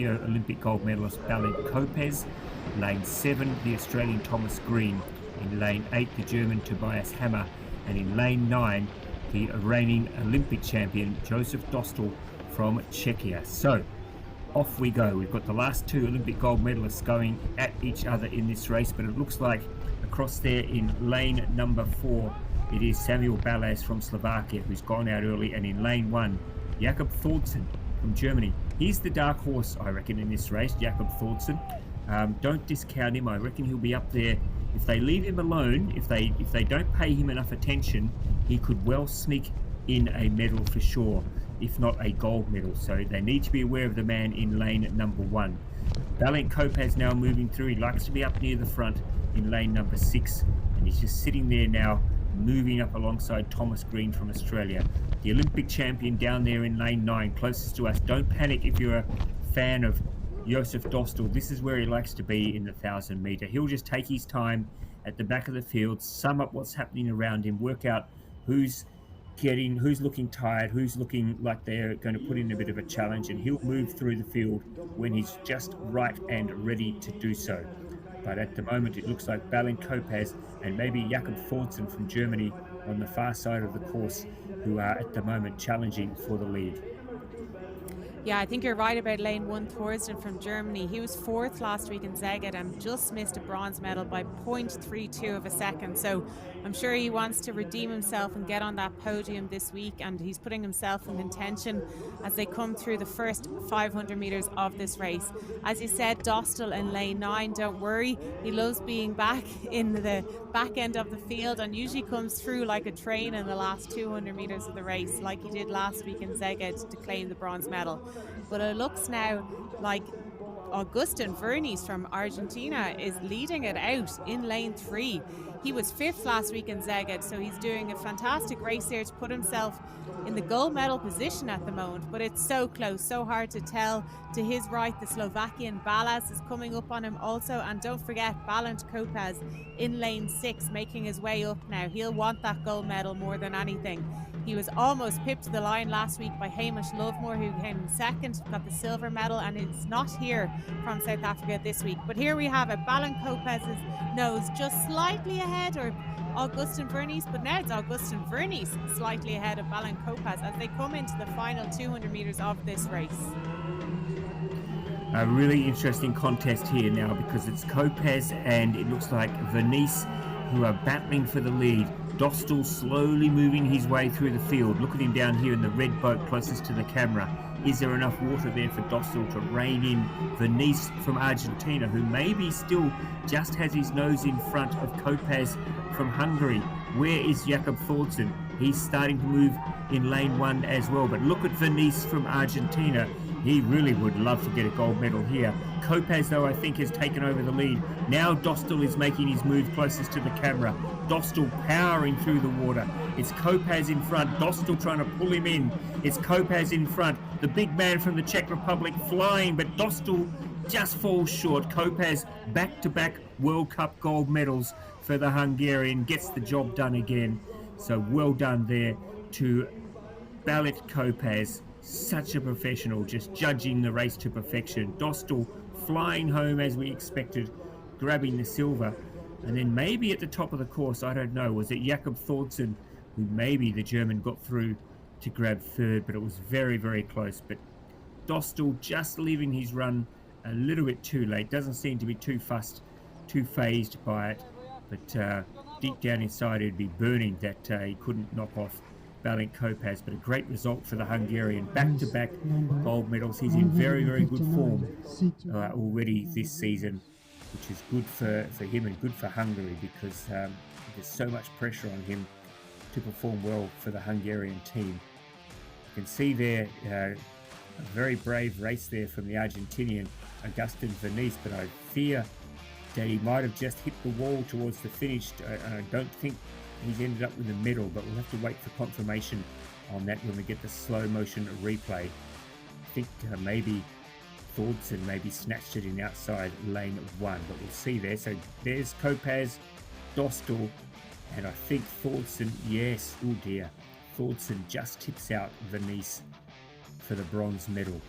Olympic gold medalist Balint Kopes. Lane 7, the Australian Thomas Green. In lane 8, the German Tobias Hammer. And in lane 9, the reigning Olympic champion Joseph Dostal from Czechia. So off we go. We've got the last two Olympic gold medalists going at each other in this race, but it looks like across there in lane number 4, it is Samuel Balaz from Slovakia who's gone out early, and in lane 1, Jakob Thordsson from Germany. He's the dark horse, I reckon, in this race, Jakob Thordsson. Don't discount him. I reckon he'll be up there. If they leave him alone, if they don't pay him enough attention, he could well sneak in a medal for sure, if not a gold medal. So they need to be aware of the man in lane number 1. Balint Kopes now moving through. He likes to be up near the front in lane number 6, and he's just sitting there now, moving up alongside Thomas Green from Australia. The Olympic champion down there in lane 9, closest to us. Don't panic if you're a fan of Joseph Dostal. This is where he likes to be in the 1,000 metre. He'll just take his time at the back of the field, sum up what's happening around him, work out who's looking tired, who's looking like they're going to put in a bit of a challenge, and he'll move through the field when he's just right and ready to do so. But at the moment, it looks like Balint Kopes and maybe Jakob Thordsson from Germany on the far side of the course who are at the moment challenging for the lead. Yeah, I think you're right about lane 1, Thorsten from Germany. He was 4th last week in Szeged and just missed a bronze medal by 0.32 of a second. So I'm sure he wants to redeem himself and get on that podium this week, and he's putting himself in contention as they come through the first 500 metres of this race. As you said, Dostal in lane 9, don't worry. He loves being back in the back end of the field and usually comes through like a train in the last 200 metres of the race, like he did last week in Szeged to claim the bronze medal. But it looks now like Agustin Vernies from Argentina is leading it out in lane 3. He was 5th last week in Szeged, so he's doing a fantastic race there to put himself in the gold medal position at the moment. But it's so close, so hard to tell. To his right, the Slovakian Balaz is coming up on him also. And don't forget, Balint Kopes in lane 6, making his way up now. He'll want that gold medal more than anything. He was almost pipped to the line last week by Hamish Lovemore, who came in 2nd, got the silver medal, and it's not here from South Africa this week. But here we have it. Balint Kopes' nose just slightly ahead, or Agustin Vernies, but now it's Agustin Vernies slightly ahead of Balint Kopes as they come into the final 200 metres of this race. A really interesting contest here now, because it's Kopes and it looks like Vernies who are battling for the lead. Dostal slowly moving his way through the field. Look at him down here in the red boat closest to the camera. Is there enough water there for Dostal to rein in Vernies from Argentina, who maybe still just has his nose in front of Kopes from Hungary? Where is Jakob Thordsson? He's starting to move in lane 1 as well. But look at Vernies from Argentina. He really would love to get a gold medal here. Kopes, though, I think has taken over the lead. Now Dostal is making his move closest to the camera. Dostal powering through the water. It's Kopes in front. Dostal trying to pull him in. It's Kopes in front. The big man from the Czech Republic flying, but Dostal just falls short. Kopes back-to-back World Cup gold medals for the Hungarian. Gets the job done again. So well done there to Balint Kopes. Such a professional, just judging the race to perfection. Dostal flying home as we expected, grabbing the silver. And then maybe at the top of the course, I don't know, was it Jakob Thordsson who maybe the German got through to grab 3rd, but it was very, very close. But Dostal just leaving his run a little bit too late. Doesn't seem to be too fussed, too phased by it. But deep down inside, it'd be burning that he couldn't knock off Balint Kopes. But a great result for the Hungarian. Back-to-back gold medals. He's in very, very good form already this season, which is good for him and good for Hungary, because there's so much pressure on him to perform well for the Hungarian team. You can see there a very brave race there from the Argentinian Agustin Vernies, but I fear that he might have just hit the wall towards the finish. I don't think he's ended up with a medal, but we'll have to wait for confirmation on that when we get the slow motion replay. I think maybe Thordsson maybe snatched it in outside lane 1, but we'll see there. So there's Kopes, Dostal, and I think Thordsson, yes, oh dear, Thordsson just tips out Vernies for the bronze medal.